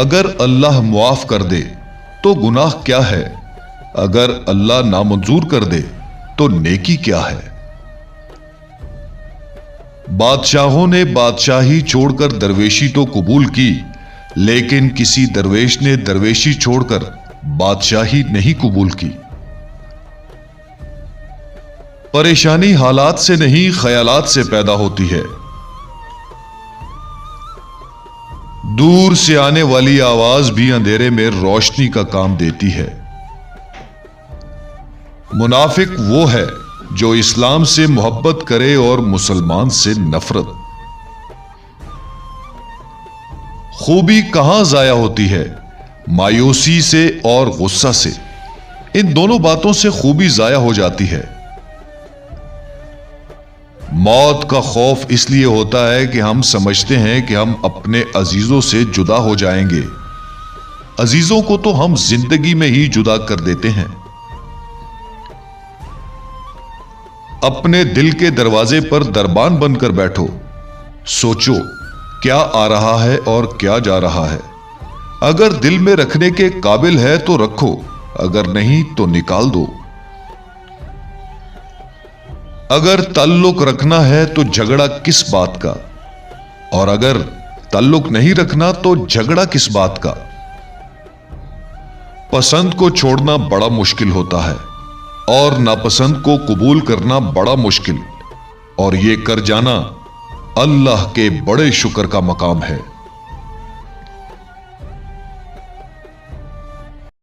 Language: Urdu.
اگر اللہ معاف کر دے تو گناہ کیا ہے؟ اگر اللہ نامنظور کر دے تو نیکی کیا ہے؟ بادشاہوں نے بادشاہی چھوڑ کر درویشی تو قبول کی، لیکن کسی درویش نے درویشی چھوڑ کر بادشاہی نہیں قبول کی۔ پریشانی حالات سے نہیں، خیالات سے پیدا ہوتی ہے۔ دور سے آنے والی آواز بھی اندھیرے میں روشنی کا کام دیتی ہے۔ منافق وہ ہے جو اسلام سے محبت کرے اور مسلمان سے نفرت۔ خوبی کہاں ضائع ہوتی ہے؟ مایوسی سے اور غصہ سے۔ ان دونوں باتوں سے خوبی ضائع ہو جاتی ہے۔ موت کا خوف اس لیے ہوتا ہے کہ ہم سمجھتے ہیں کہ ہم اپنے عزیزوں سے جدا ہو جائیں گے۔ عزیزوں کو تو ہم زندگی میں ہی جدا کر دیتے ہیں۔ اپنے دل کے دروازے پر دربان بن کر بیٹھو، سوچو کیا آ رہا ہے اور کیا جا رہا ہے۔ اگر دل میں رکھنے کے قابل ہے تو رکھو، اگر نہیں تو نکال دو۔ اگر تعلق رکھنا ہے تو جھگڑا کس بات کا، اور اگر تعلق نہیں رکھنا تو جھگڑا کس بات کا۔ پسند کو چھوڑنا بڑا مشکل ہوتا ہے اور ناپسند کو قبول کرنا بڑا مشکل، اور یہ کر جانا اللہ کے بڑے شکر کا مقام ہے۔